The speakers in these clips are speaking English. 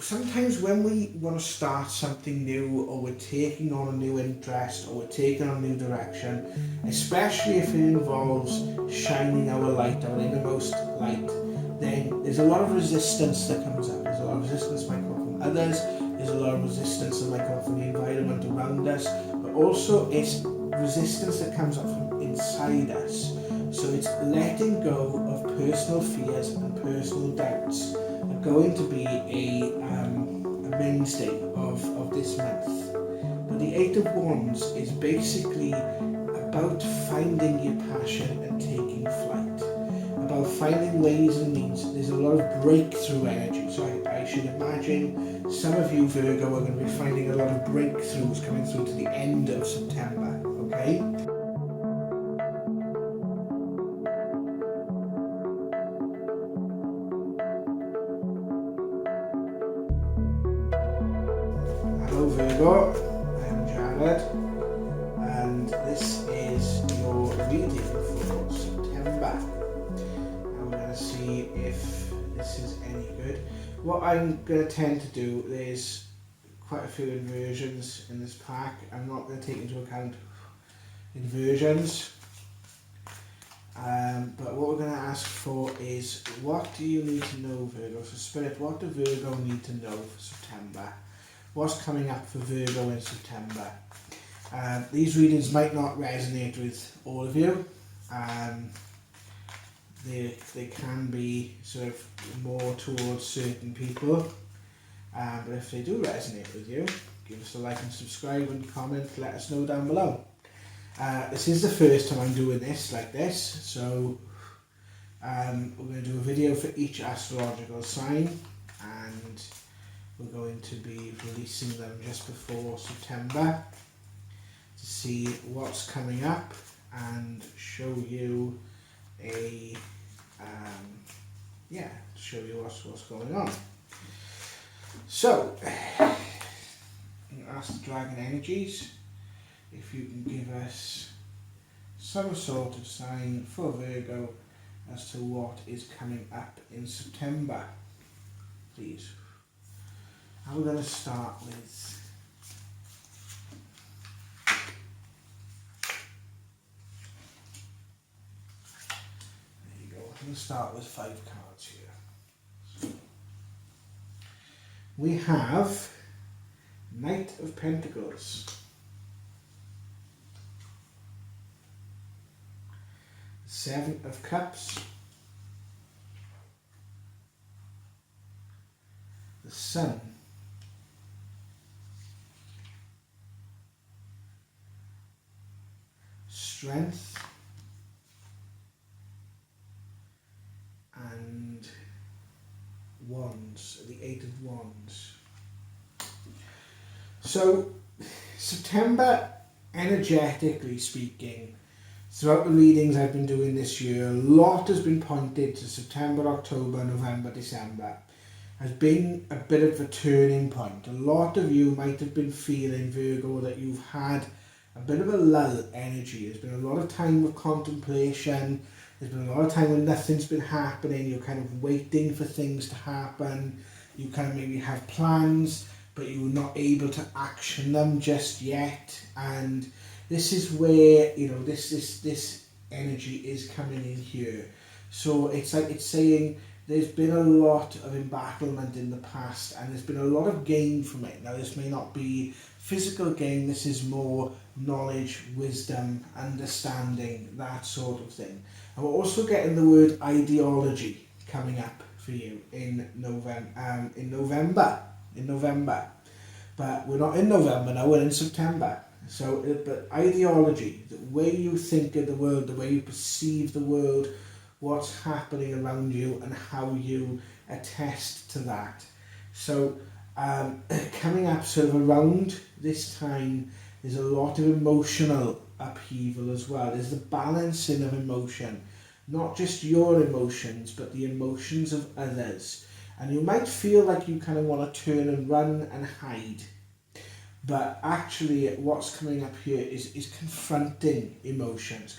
sometimes when we want to start something new, or we're taking on a new interest, or we're taking on a new direction, especially if it involves shining our light, our innermost light, then there's a lot of resistance that comes up. There's a lot of resistance that might come from others, there's a lot of resistance that might come from the environment around us, but also it's resistance that comes up from inside us. So it's letting go of personal fears and personal doubts are going to be a mainstay of this month. But the Eight of Wands is basically about finding your passion and taking flight, about finding ways and means. There's a lot of breakthrough energy, so I should imagine some of you, Virgo, are going to be finding a lot of breakthroughs coming through to the end of September, okay? Hello Virgo, I'm Jared, and this is your reading for September. I'm going to see if this is any good. What I'm going to tend to do, there's quite a few inversions in this pack. I'm not going to take into account inversions, but what we're going to ask for is, what do you need to know, Virgo? So Spirit, what do Virgo need to know for September? What's coming up for Virgo in September? These readings might not resonate with all of you. They can be sort of more towards certain people. But if they do resonate with you, give us a like and subscribe and comment, let us know down below. This is the first time I'm doing this like this, so we're going to do a video for each astrological sign, and we're going to be releasing them just before September to see what's coming up and show you show you what's going on. So, I'm going to ask the Dragon Energies if you can give us some sort of sign for Virgo as to what is coming up in September, please. And we're going to start with I'm going to start with 5 cards here. So, we have Knight of Pentacles, Seven of Cups, the Sun, Strength, and Wands, the Eight of Wands. So, September, energetically speaking, throughout the readings I've been doing this year, a lot has been pointed to September, October, November, December has been a bit of a turning point. A lot of you might have been feeling, Virgo, that you've had a bit of a lull energy. There's been a lot of time of contemplation. There's been a lot of time when nothing's been happening. You're kind of waiting for things to happen. You kind of maybe have plans, but you're not able to action them just yet. And this is where, you know, this energy is coming in here. So it's like it's saying there's been a lot of embattlement in the past, and there's been a lot of gain from it. Now, this may not be physical gain. This is more knowledge, wisdom, understanding, that sort of thing. And we're also getting the word ideology coming up for you in November. But we're not in November now, we're in September. So, but ideology, the way you think of the world, the way you perceive the world, what's happening around you, and how you attest to that. So, coming up sort of around this time, there's a lot of emotional upheaval as well. There's the balancing of emotion, not just your emotions, but the emotions of others. And you might feel like you kind of want to turn and run and hide. But actually what's coming up here is confronting emotions.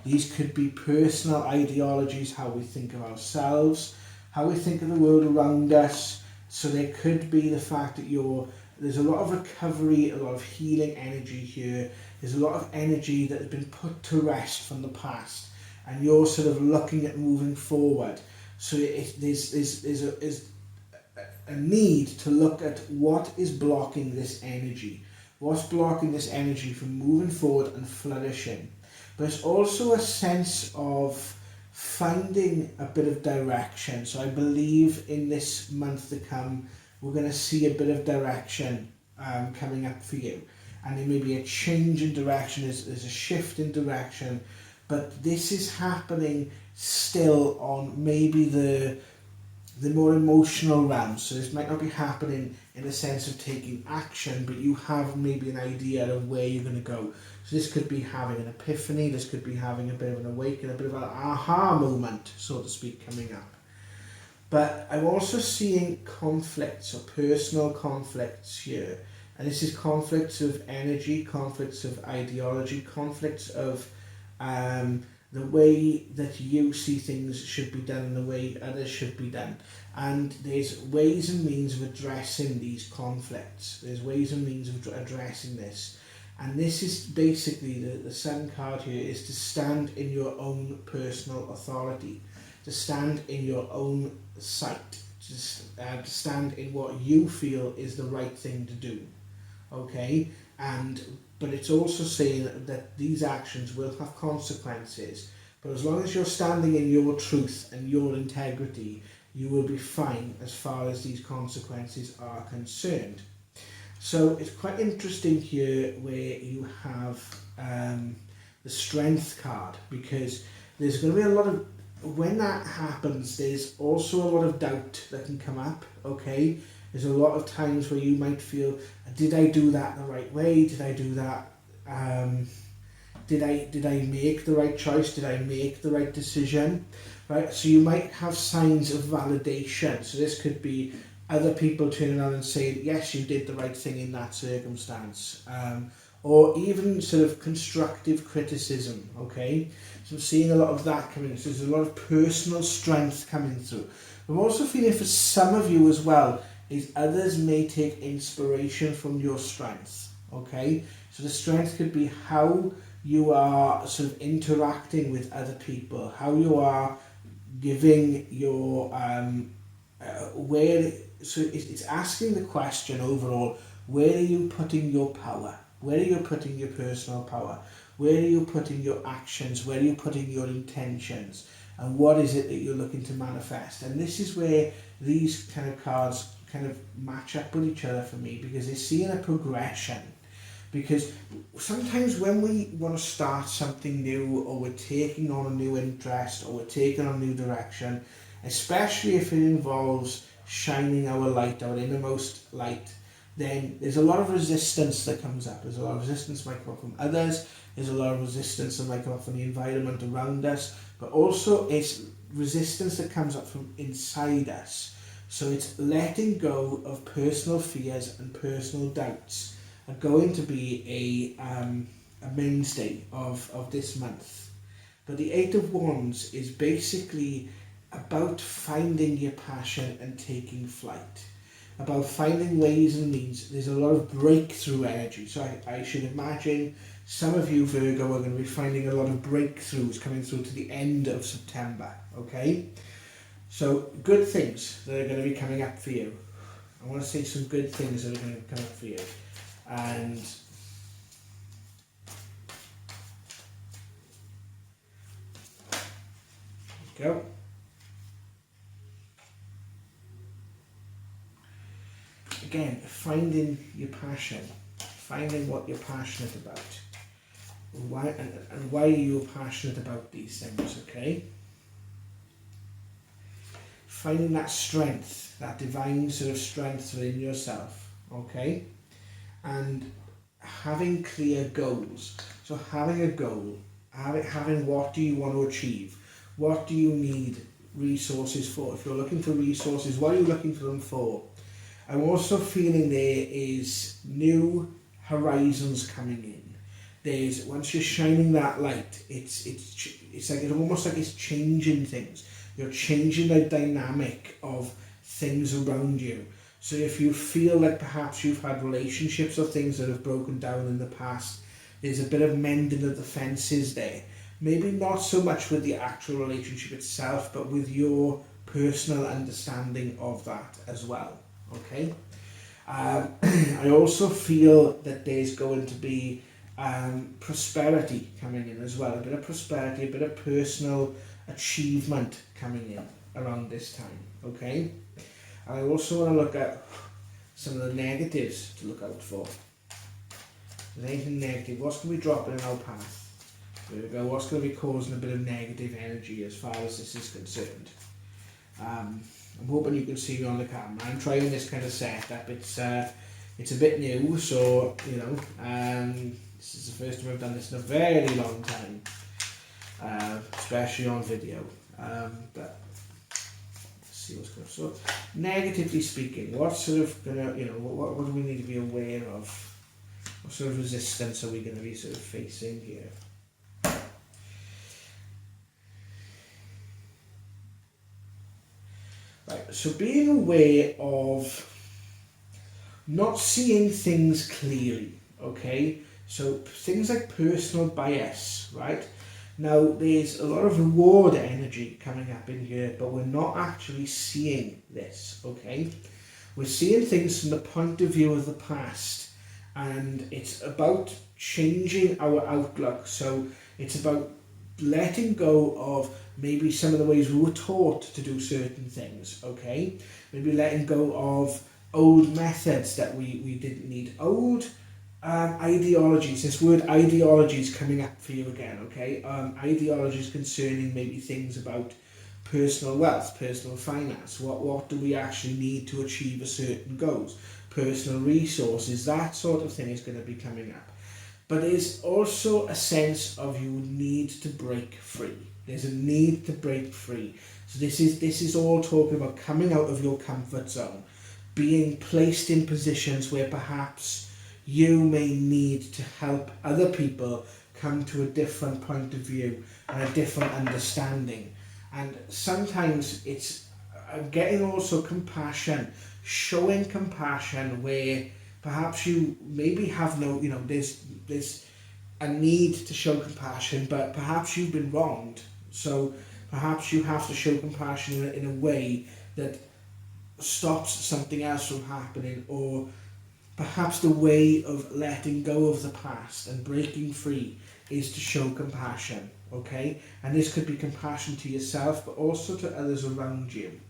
These could be personal ideologies, how we think of ourselves, how we think of the world around us. So there could be the fact that there's a lot of recovery, a lot of healing energy here. There's a lot of energy that has been put to rest from the past, and you're sort of looking at moving forward. So there's a need to look at what is blocking this energy. What's blocking this energy from moving forward and flourishing? But it's also a sense of finding a bit of direction. So I believe in this month to come, we're going to see a bit of direction coming up for you. And there may be a change in direction, there's a shift in direction, but this is happening still on maybe the more emotional realm. So this might not be happening in the sense of taking action, but you have maybe an idea of where you're going to go. So this could be having an epiphany, this could be having a bit of an awakening, a bit of an aha moment, so to speak, coming up. But I'm also seeing conflicts, or personal conflicts here. And this is conflicts of energy, conflicts of ideology, conflicts of the way that you see things should be done and the way others should be done. And there's ways and means of addressing these conflicts. There's ways and means of addressing this. And this is basically, the Sun card here is to stand in your own personal authority, to stand in your own sight, to stand in what you feel is the right thing to do. Okay? But it's also saying that these actions will have consequences. But as long as you're standing in your truth and your integrity, you will be fine as far as these consequences are concerned. So it's quite interesting here where you have the Strength card, because there's going to be a lot of, when that happens, there's also a lot of doubt that can come up, okay? There's a lot of times where you might feel, did I do that the right way? Did I do that? Did I make the right choice? Did I make the right decision? Right? So you might have signs of validation. So this could be other people turning around and saying, yes, you did the right thing in that circumstance. Or even sort of constructive criticism, okay? So I'm seeing a lot of that coming. So there's a lot of personal strength coming through. I'm also feeling for some of you as well, is others may take inspiration from your strength, okay? So the strength could be how you are sort of interacting with other people, how you are giving your, so it's asking the question overall, where are you putting your power? Where are you putting your personal power? Where are you putting your actions? Where are you putting your intentions? And what is it that you're looking to manifest? And this is where these kind of cards kind of match up with each other for me, because they're seeing a progression. Because sometimes when we want to start something new, or we're taking on a new interest, or we're taking on a new direction, especially if it involves shining our light, our innermost light, then there's a lot of resistance that comes up. There's a lot of resistance that might come up from others, there's a lot of resistance that might come up from the environment around us, but also it's resistance that comes up from inside us. So it's letting go of personal fears and personal doubts are going to be a mainstay of this month. But the Eight of Wands is basically about finding your passion and taking flight, about finding ways and means. There's a lot of breakthrough energy. So I should imagine some of you, Virgo, are going to be finding a lot of breakthroughs coming through to the end of September, okay? So good things that are going to be coming up for you. I want to say some good things that are going to come up for you. And go. Again, finding your passion, finding what you're passionate about, and why you're passionate about these things, okay? Finding that strength, that divine sort of strength within yourself, okay? And having clear goals. So having a goal, having what do you want to achieve? What do you need resources for? If you're looking for resources, what are you looking for them for? I'm also feeling there is new horizons coming in. There's, once you're shining that light, it's like, it's almost like it's changing things. You're changing the dynamic of things around you. So if you feel like perhaps you've had relationships or things that have broken down in the past, there's a bit of mending of the fences there. Maybe not so much with the actual relationship itself, but with your personal understanding of that as well. Okay. I also feel that there's going to be prosperity coming in as well. A bit of prosperity, a bit of personal achievement coming in around this time. Okay. I also want to look at some of the negatives to look out for. If there's anything negative, what's going to be dropping in our path? There we go. What's going to be causing a bit of negative energy as far as this is concerned? I'm hoping you can see me on the camera. I'm trying this kind of setup. It's a bit new, so you know, this is the first time I've done this in a very long time, especially on video. But let's see what's going on. So, negatively speaking, what sort of what do we need to be aware of? What sort of resistance are we going to be sort of facing here? Right, so being aware of not seeing things clearly, okay? So things like personal bias, right? Now there's a lot of reward energy coming up in here, but we're not actually seeing this, okay? We're seeing things from the point of view of the past, and it's about changing our outlook. So it's about letting go of maybe some of the ways we were taught to do certain things, okay? Maybe letting go of old methods that we didn't need. Old ideologies. This word ideology is coming up for you again, okay? Ideologies concerning maybe things about personal wealth, personal finance. What do we actually need to achieve a certain goals? Personal resources, that sort of thing is going to be coming up. But there's also a sense of you need to break free. There's a need to break free. So this is all talking about coming out of your comfort zone, being placed in positions where perhaps you may need to help other people come to a different point of view and a different understanding. And sometimes it's getting also compassion, showing compassion where perhaps you maybe have no, there's a need to show compassion, but perhaps you've been wronged. So perhaps you have to show compassion in a way that stops something else from happening, or perhaps the way of letting go of the past and breaking free is to show compassion, okay? And this could be compassion to yourself, but also to others around you.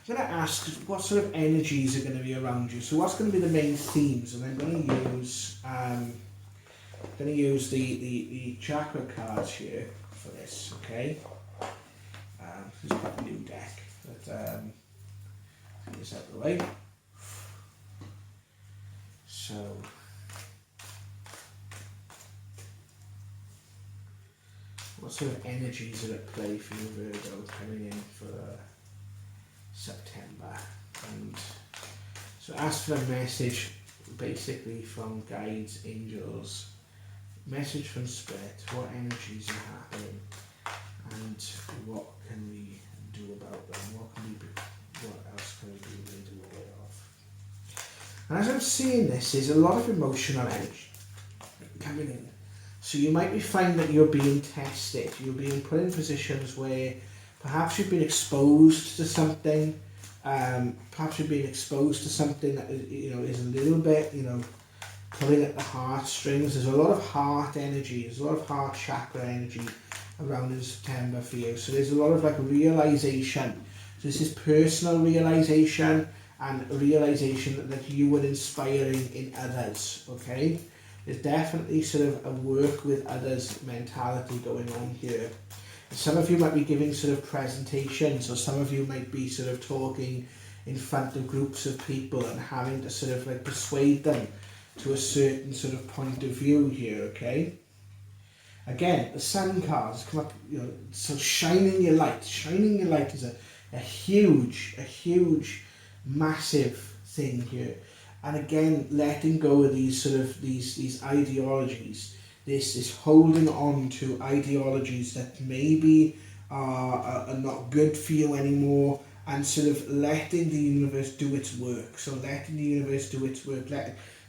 I'm going to ask what sort of energies are going to be around you. So what's going to be the main themes? And I'm going to use the chakra cards here for this, okay? This is a new deck, but get this out of the way. So what sort of energies are at play for you, Virgo, coming in for September? And so ask for a message basically from guides, angels, message from Spirit, what energies are happening and what can we do about them, what else can we be made aware of. And as I'm seeing this, there's a lot of emotional energy coming in. So you might be finding that you're being tested, you're being put in positions where perhaps you've been exposed to something, perhaps you've been exposed to something that is a little bit, pulling at the heartstrings. There's a lot of heart energy, there's a lot of heart chakra energy around in September for you. So there's a lot of realization. So this is personal realization and realization that you are inspiring in others, okay? There's definitely sort of a work with others mentality going on here. Some of you might be giving sort of presentations, or some of you might be sort of talking in front of groups of people and having to sort of persuade them to a certain sort of point of view here, okay? Again, the sun cards come up, so shining your light. Shining your light is a huge, massive thing here. And again, letting go of these sort of these ideologies. This is holding on to ideologies that maybe are not good for you anymore, and sort of letting the universe do its work. So letting the universe do its work,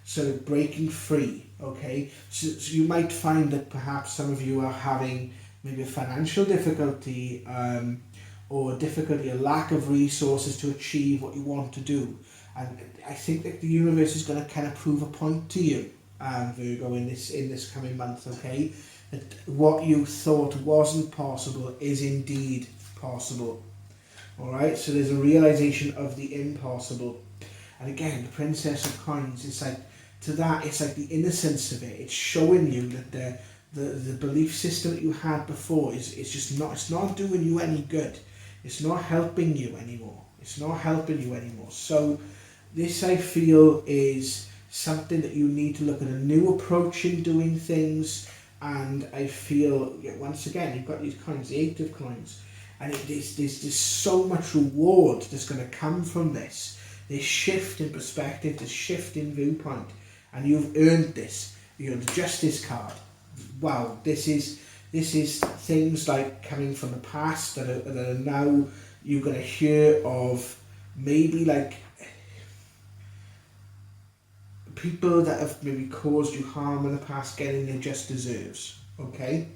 sort of breaking free, okay? So you might find that perhaps some of you are having maybe a financial difficulty, or difficulty, a lack of resources to achieve what you want to do. And I think that the universe is going to kind of prove a point to you, Virgo, in this coming month, okay? That what you thought wasn't possible is indeed possible. Alright, so there's a realization of the impossible. And again, the Princess of Coins, it's like, to that, it's like the innocence of it. It's showing you that the belief system that you had before is just not, it's not doing you any good. It's not helping you anymore. It's not helping you anymore. So this, I feel, is something that you need to look at, a new approach in doing things. And I feel, once again, you've got these coins, the 8 of coins, and there's so much reward that's going to come from this shift in perspective, this shift in viewpoint, and you've earned this. You know, the Justice card. Wow, this is things like coming from the past that are now you're going to hear of, maybe like people that have maybe caused you harm in the past getting their just deserves, okay?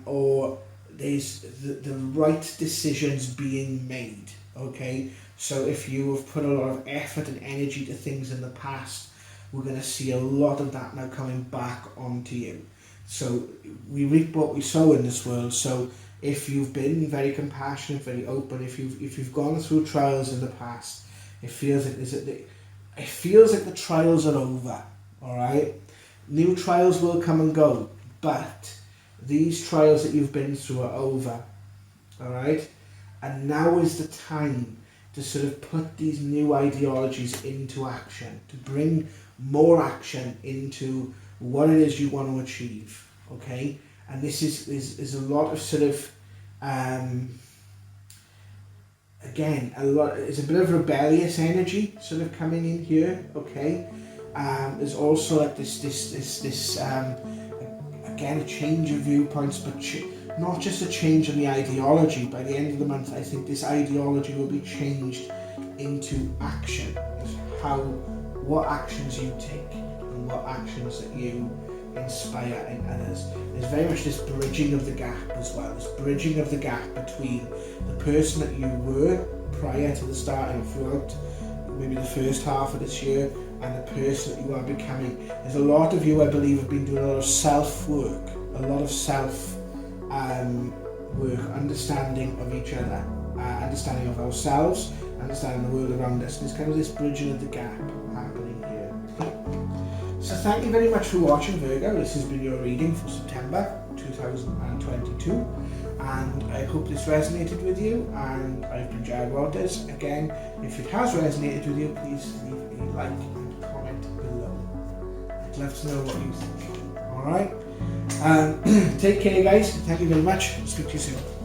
Or there's the right decisions being made, okay? So if you have put a lot of effort and energy to things in the past, we're going to see a lot of that now coming back onto you. So we reap what we sow in this world. So if you've been very compassionate, very open, if you've gone through trials in the past, it feels like the trials are over. All right, new trials will come and go, but these trials that you've been through are over. All right, and now is the time to sort of put these new ideologies into action, to bring more action into what it is you want to achieve, okay? And this is a lot of sort of, again, it's a bit of rebellious energy sort of coming in here, okay? There's also like this again, a change of viewpoints, but not just a change in the ideology. By the end of the month, I think this ideology will be changed into action. What actions you take and what actions that you inspire in others. There's very much this bridging of the gap as well. This bridging of the gap between the person that you were prior to the start and throughout maybe the first half of this year, and the person that you are becoming. There's a lot of you, I believe, have been doing a lot of self-work, a lot of self-work, understanding of each other, understanding of ourselves, understanding the world around us. There's kind of this bridging of the gap happening here. So thank you very much for watching, Virgo. This has been your reading for September 2022, and I hope this resonated with you. And I've been Jared Walters. Again, if it has resonated with you, please leave a like and comment below. I'd love to know what you think. Alright? Take care, guys. Thank you very much. Speak to you soon.